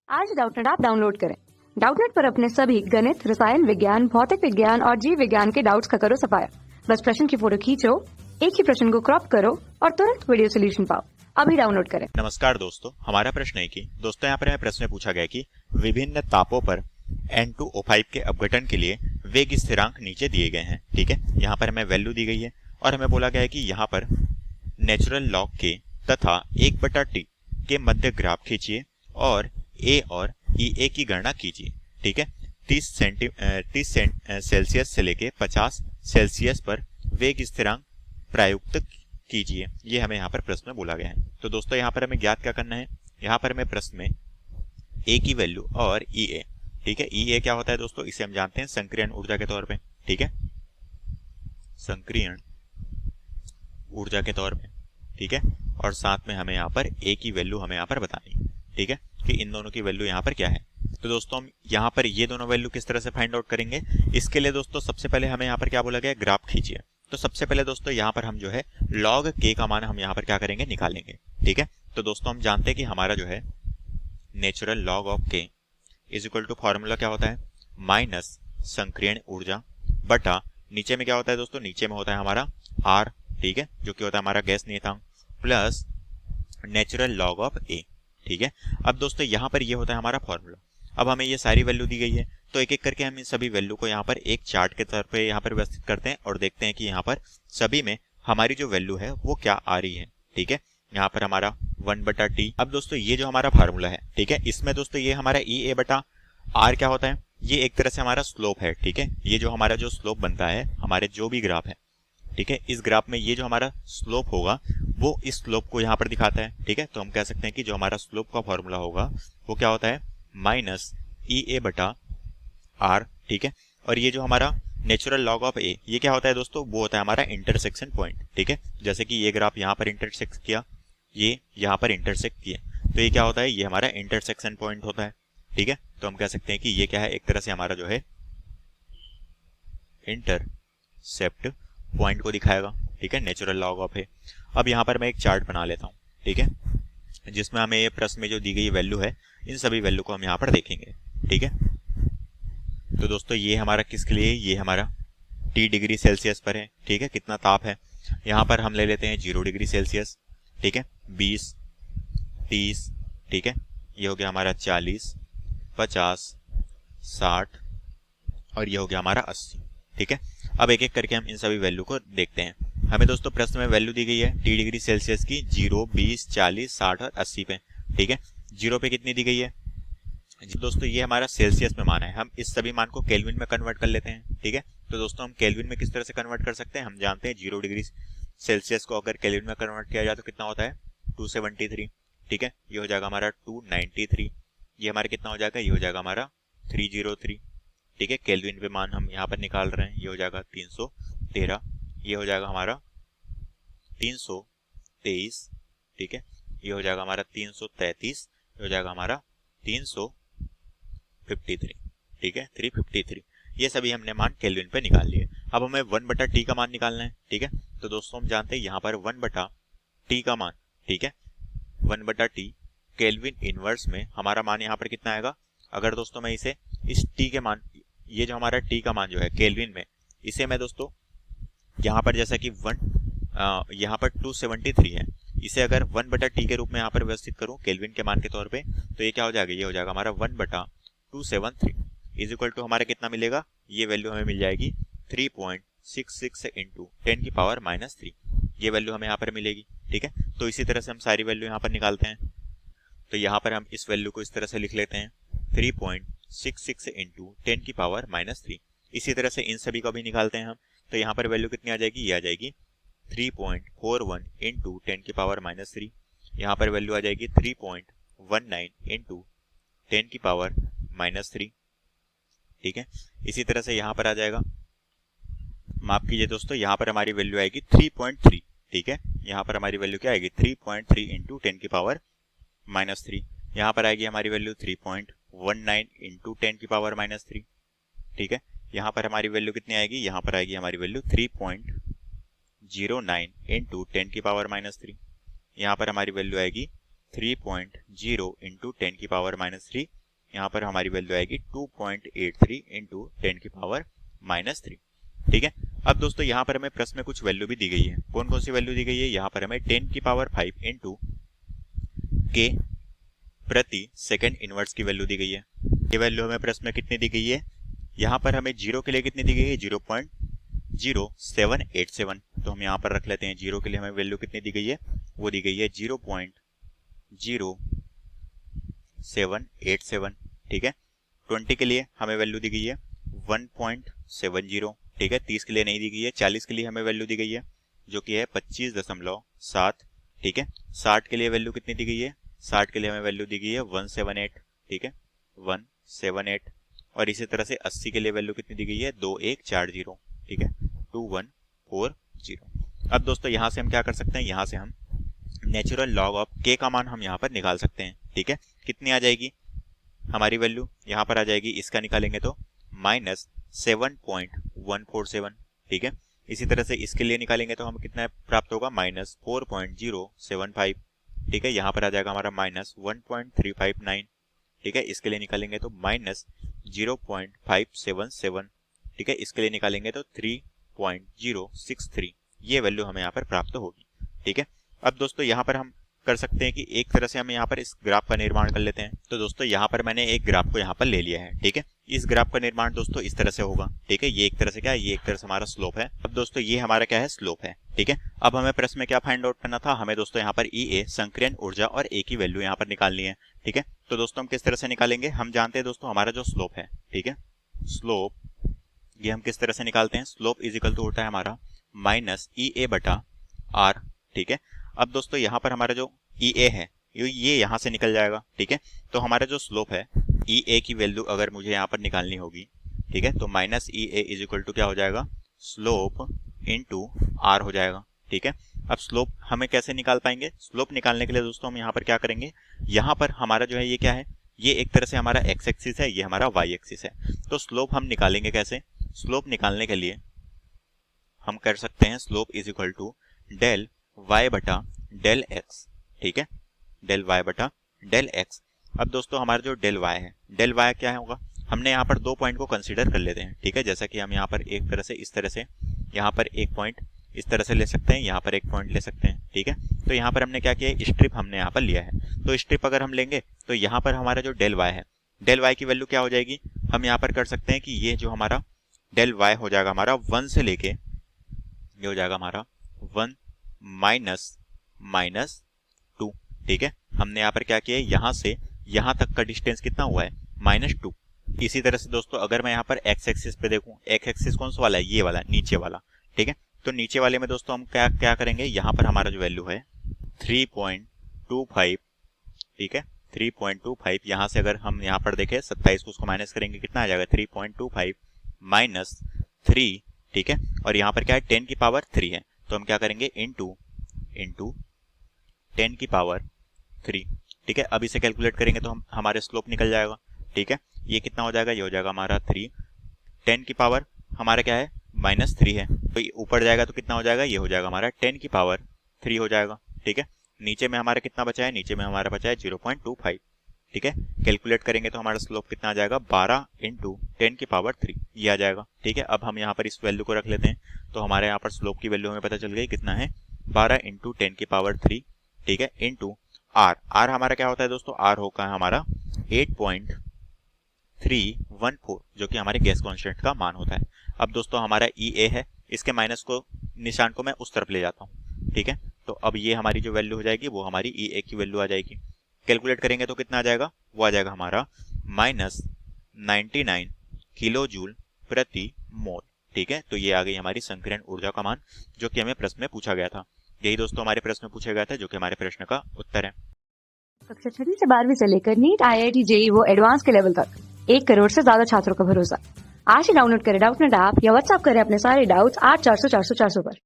आज Doubtnut app download करें। Doubtnut पर अपने सभी गणित, रसायन विज्ञान, भौतिक विज्ञान और जीव विज्ञान के डाउट्स का करो सफाया। बस प्रश्न की फोटो खींचो, एक ही प्रश्न को क्रॉप करो और तुरंत वीडियो सोल्यूशन पाओ। अभी डाउनलोड करें। नमस्कार दोस्तों, हमारा प्रश्न है कि दोस्तों यहाँ पर हमें प्रश्न में पूछा गया कि विभिन्न तापों पर N2O5 के अपघटन के लिए वेग स्थिरांक नीचे दिए गए हैं। ठीक है, यहाँ पर हमें वैल्यू दी गई है और हमें बोला गया है कि यहाँ पर नेचुरल लॉग के तथा 1/t के मध्य ग्राफ खींचिए और ए और ई की गणना कीजिए। ठीक है, 30 सेल्सियस से लेके 50 सेल्सियस पर वेग स्थिरांक प्रयुक्त कीजिए। ये हमें यहाँ पर प्रश्न में बोला गया है। तो दोस्तों यहाँ पर हमें ज्ञात क्या करना है, यहाँ पर हमें प्रश्न में ए की वैल्यू और ई ए, ठीक है, ई ए क्या होता है दोस्तों, इसे हम जानते हैं संक्रियण ऊर्जा के तौर पे। ठीक है, संक्रियण ऊर्जा के तौर पे। ठीक है, और साथ में हमें यहाँ पर ए की वैल्यू हमें यहाँ पर बतानी है। ठीक है, कि इन दोनों की वैल्यू यहाँ पर क्या है। तो दोस्तों हम यहाँ पर ये दोनों वैल्यू किस तरह से फाइंड आउट करेंगे, इसके लिए दोस्तों सबसे पहले हमें यहाँ पर क्या बोला गया, ग्राफ खींचिए। तो सबसे पहले दोस्तों यहाँ पर हम जो है log k का मान हम यहाँ पर क्या करेंगे, निकालेंगे। ठीक है, तो दोस्तों हम जानते हैं कि हमारा जो है natural log of k is equal to formula क्या होता है, माइनस संक्रियण ऊर्जा बटा नीचे में क्या होता है दोस्तों, नीचे में होता है हमारा r, ठीक है, जो कि होता है हमारा गैस नियतांक, plus natural log of a। ठीक है, अब दोस्तों यहाँ पर ये होता है हमारा फॉर्मूला। अब हमें ये सारी वैल्यू दी गई है, तो एक एक करके हम इन सभी वैल्यू को यहाँ पर एक चार्ट के तौर पे यहाँ पर व्यवस्थित करते हैं और देखते हैं कि यहाँ पर सभी में हमारी जो वैल्यू है वो क्या आ रही है। ठीक है, यहाँ पर हमारा 1/t। अब दोस्तों ये जो हमारा फार्मूला है, ठीक है, इसमें दोस्तों ये हमारा ई ए बटा आर क्या होता है, ये एक तरह से हमारा स्लोप है। ठीक है, ये जो हमारा जो स्लोप बनता है हमारे जो भी ग्राफ है, ठीक है, इस ग्राफ में ये जो हमारा स्लोप होगा वो इस स्लोप को यहाँ पर दिखाता है। ठीक है, तो हम कह सकते हैं कि जो हमारा स्लोप का फॉर्मूला होगा वो क्या होता है, माइनस ई ए बटा आर। ठीक है, और ये जो हमारा नेचुरल लॉग ऑफ ए, ये क्या होता है दोस्तों, वो होता है हमारा इंटरसेक्शन पॉइंट। ठीक है, जैसे कि ये ग्राफ यहाँ पर इंटरसेक्ट किया, ये यहाँ पर इंटरसेक्ट किया, तो ये क्या होता है, ये हमारा इंटरसेक्शन पॉइंट होता है। ठीक है, तो हम कह सकते हैं कि ये क्या है, एक तरह से हमारा जो है इंटरसेप्ट पॉइंट को दिखाएगा। ठीक है, नेचुरल लॉग ऑफ ए। अब यहाँ पर मैं एक चार्ट बना लेता हूँ, ठीक है, जिसमें हमें ये प्रश्न में जो दी गई वैल्यू है इन सभी वैल्यू को हम यहाँ पर देखेंगे। ठीक है, तो दोस्तों ये हमारा किसके लिए, ये हमारा T डिग्री सेल्सियस पर है। ठीक है, कितना ताप है, यहाँ पर हम ले लेते हैं 0 डिग्री सेल्सियस। ठीक है, 20, 30, ठीक है, ये हो गया हमारा 40, 50, 60 और ये हो गया हमारा 80। ठीक है, अब एक एक करके हम इन सभी वैल्यू को देखते हैं। हमें दोस्तों प्रश्न में वैल्यू दी गई है T डिग्री सेल्सियस की 0, 20, 40, 60 और 80 पे। ठीक है, 0 पे कितनी दी गई है दोस्तों, ये हमारा सेल्सियस में मान है, हम इस सभी मान को केल्विन में कन्वर्ट कर लेते हैं। ठीक है, तो दोस्तों हम केल्विन में किस तरह से कन्वर्ट कर सकते हैं, हम जानते हैं 0 डिग्री सेल्सियस को अगर केल्विन में कन्वर्ट किया जाए तो कितना होता है, 273। ठीक है, ये हो जाएगा हमारा 293, ये हमारा कितना हो जाएगा, ये हो जाएगा हमारा 303। ठीक है, केल्विन पे मान हम यहाँ पर निकाल रहे हैं, ये हो जाएगा 313, ये हो जाएगा हमारा 323। ठीक है, ये हो जाएगा हमारा 333, ये हो जाएगा हमारा 353। ठीक है, 353, ये सभी हमने मान केल्विन पे निकाल लिए। अब हमें 1/t का मान निकालना है। ठीक है, तो दोस्तों हम जानते हैं यहाँ पर 1/t का मान, ठीक है, 1/t केल्विन इनवर्स में हमारा मान यहाँ पर कितना आएगा, अगर दोस्तों मैं इसे इस t के मान, ये जो हमारा t का मान जो है केल्विन में, इसे मैं दोस्तों यहाँ पर जैसा कि यहाँ पर 273 है, इसे अगर 1/t के रूप में यहाँ पर व्यवस्थित करूँ केल्विन के मान के तौर पे, तो ये क्या हो जाएगा, ये हो जाएगा हमारा 1/273 इज इक्वल टू हमारा कितना मिलेगा, ये वैल्यू हमें मिल जाएगी 3.66 इंटू 10 की पावर -3, ये वैल्यू हमें यहाँ पर मिलेगी। ठीक है, तो इसी तरह से हम सारी वैल्यू यहाँ पर निकालते हैं। तो यहाँ पर हम इस वैल्यू को इस तरह से लिख लेते हैं 3.66 इंटू 10 की पावर -3। इसी तरह से इन सभी को भी निकालते हैं हम, तो यहाँ पर वैल्यू कितनी आ जाएगी, ये आ जाएगी 3.41 इंटू 10 की पावर -3, यहाँ पर वैल्यू आ जाएगी 3.19 इंटू 10 की पावर -3। ठीक है, इसी तरह से यहाँ पर आ जाएगा, माफ कीजिए दोस्तों, यहाँ पर हमारी वैल्यू आएगी 3.3। ठीक है, यहाँ पर हमारी वैल्यू क्या आएगी, 3.3 इंटू 10 की पावर -3, यहाँ पर आएगी हमारी वैल्यू 3.19 इंटू 10 की पावर -3। ठीक है, यहाँ पर हमारी वैल्यू कितनी आएगी, यहाँ पर आएगी हमारी वैल्यू 3.09 इंटू 10 की पावर -3, यहाँ पर हमारी वैल्यू आएगी 3.0 इंटू 10 की पावर -3, यहाँ पर हमारी वैल्यू आएगी 2.83 इंटू 10 की पावर -3। ठीक है। अब दोस्तों यहाँ पर हमें प्रश्न में कुछ वैल्यू भी दी गई है। कौन कौन सी वैल्यू दी गई है? यहाँ पर हमें 10 की पावर 5 इंटू के प्रति सेकंड इनवर्स की वैल्यू दी गई है। ये वैल्यू हमें प्रश्न में कितनी दी गई है? यहाँ पर हमें जीरो के लिए कितनी दी गई है? 0.0787। तो हम यहाँ पर रख लेते हैं जीरो के लिए हमें वैल्यू कितनी दी गई है? वो दी गई है 0.0787। ठीक है। 20 के लिए हमें वैल्यू दी गई है 1.70। ठीक है। 30 के लिए नहीं दी गई है। 40 के लिए हमें वैल्यू दी गई है जो कि है 25.7। ठीक है। 60 के लिए वैल्यू कितनी दी गई है? 60 के लिए हमें वैल्यू दी गई है 178। ठीक है, 178। और इसी तरह से 80 के लिए वैल्यू कितनी दी गई है? 2140। ठीक है, 2140। अब दोस्तों यहाँ से हम क्या कर सकते हैं? यहाँ से हम नेचुरल लॉग ऑफ के का मान हम यहाँ पर निकाल सकते हैं। ठीक है, कितनी आ जाएगी हमारी वैल्यू? यहाँ पर आ जाएगी, इसका निकालेंगे तो -7.147। ठीक है, इसी तरह से इसके लिए निकालेंगे तो हमें कितना प्राप्त होगा? -4.075। ठीक है, यहाँ पर आ जाएगा हमारा -1.359। ठीक है, इसके लिए निकालेंगे तो -0.577। ठीक है, इसके लिए निकालेंगे तो 3.063। ये वैल्यू हमें यहाँ पर प्राप्त होगी। ठीक है, अब दोस्तों यहाँ पर हम कर सकते हैं कि एक तरह से हम यहाँ पर इस ग्राफ का निर्माण कर लेते हैं। तो दोस्तों यहाँ पर मैंने एक ग्राफ को यहाँ पर ले लिया है। ठीक है, इस ग्राफ का निर्माण दोस्तों इस तरह से होगा। ठीक है, ये एक तरह से क्या है? ये एक तरह से हमारा स्लोप है। अब दोस्तों ये हमारा क्या है? स्लोप है। ठीक है, अब हमें प्रश्न में क्या फाइंड आउट करना था? हमें दोस्तों यहाँ पर EA संकीर्ण ऊर्जा और A की वैल्यू यहाँ पर निकालनी है। ठीक है, तो दोस्तों हम किस तरह से निकालेंगे? हम जानते हैं दोस्तों हमारा जो स्लोप है, ठीक है, स्लोप ये हम किस तरह से निकालते हैं? स्लोप इज इक्वल टू होता है हमारा -EA/r। ठीक है, अब दोस्तों यहाँ पर हमारा जो EA है ये यहाँ से निकल जाएगा। ठीक है, तो हमारा जो स्लोप है EA की वैल्यू अगर मुझे यहाँ पर निकालनी होगी, ठीक है, तो -EA इज इक्वल टू क्या हो जाएगा? स्लोप इंटू R हो जाएगा। ठीक है, अब स्लोप हमें कैसे निकाल पाएंगे? स्लोप निकालने के लिए दोस्तों हम यहाँ पर क्या करेंगे? यहाँ पर हमारा जो है ये क्या है? ये एक तरह से हमारा x एक्सिस है, ये हमारा y एक्सिस है। तो स्लोप हम निकालेंगे कैसे? स्लोप निकालने के लिए हम कर सकते हैं slope is equal to del y बटा डेल x। ठीक है, डेल y बटा डेल x। अब दोस्तों हमारा जो डेल y है, डेल y क्या है होगा? हमने यहाँ पर दो पॉइंट को कंसीडर कर लेते हैं। ठीक है, जैसा कि हम यहाँ पर एक तरह से इस तरह से यहाँ पर एक पॉइंट इस तरह से ले सकते हैं, यहाँ पर एक पॉइंट ले सकते हैं। ठीक है, तो यहाँ पर हमने क्या किया है? स्ट्रिप हमने यहाँ पर लिया है। तो स्ट्रिप अगर हम लेंगे तो यहाँ पर हमारा जो डेल y है, डेल y की वैल्यू क्या हो जाएगी? हम यहाँ पर कर सकते हैं कि ये जो हमारा डेल y हो जाएगा हमारा 1 से लेके ये हो जाएगा हमारा 1 -2। ठीक है, हमने यहाँ पर क्या किया है? यहाँ से यहाँ तक का डिस्टेंस कितना हुआ है? -2। इसी तरह से दोस्तों अगर मैं यहाँ पर x एक्सिस पे देखूं, x एक्सिस कौन सा वाला है? ये वाला, नीचे वाला। ठीक है, तो नीचे वाले में दोस्तों हम क्या करेंगे? यहाँ पर हमारा जो वैल्यू है 3.25। ठीक है, 3.25। यहाँ से अगर हम यहाँ पर देखें 27 को उसको माइनस करेंगे, कितना आ जाएगा? 3.25 -3। ठीक है, और यहाँ पर क्या है? 10 की पावर 3 है, तो हम क्या करेंगे? इंटू 10 की पावर 3। ठीक है, अब इसे कैलकुलेट करेंगे तो हम हमारे स्लोप निकल जाएगा। ठीक है, ये कितना हो जाएगा? ये हो जाएगा हमारा 3। 10 की पावर हमारा क्या है? -3 है, तो ये ऊपर जाएगा तो कितना हो जाएगा? ये हो जाएगा हमारा 10 की पावर 3 हो जाएगा। ठीक है, नीचे में हमारा कितना बचा है? नीचे में हमारा बचा है 0.25। ठीक है, कैलकुलेट करेंगे तो हमारा स्लोप कितना आ जाएगा? 12 इंटू 10 की पावर 3 ये आ जाएगा। ठीक है, अब हम यहाँ पर इस वैल्यू को रख लेते हैं, तो हमारे यहाँ पर स्लोप की वैल्यू हमें पता चल गई कितना है? 12 इंटू 10 की पावर 3। ठीक है, इंटू आर हमारा क्या होता है दोस्तों? आर होगा हमारा 8.314 जो कि हमारे गैस कांस्टेंट का मान होता है। अब दोस्तों हमारा EA है, इसके माइनस को निशान को मैं उस तरफ ले जाता हूँ। ठीक है, तो अब ये हमारी जो वैल्यू हो जाएगी वो हमारी EA की वैल्यू आ जाएगी। कैलकुलेट करेंगे तो कितना आ जाएगा? वो आ जाएगा हमारा -99 किलो जूल प्रति मोल। ठीक है, तो ये आ गई हमारी संकीर्ण ऊर्जा का मान जो कि हमें प्रश्न में पूछा गया था। यही दोस्तों हमारे प्रश्न में पूछा गया था जो कि हमारे प्रश्न का उत्तर है। कक्षा 6 से 12वीं से लेकर नीट, IIT, JEE वो एडवांस के लेवल तक 1 करोड़ से ज्यादा छात्रों का भरोसा। आज ही डाउनलोड करें डाउटनेट ऐप या व्हाट्सएप करें अपने सारे डाउट्स 8400 400 400 पर।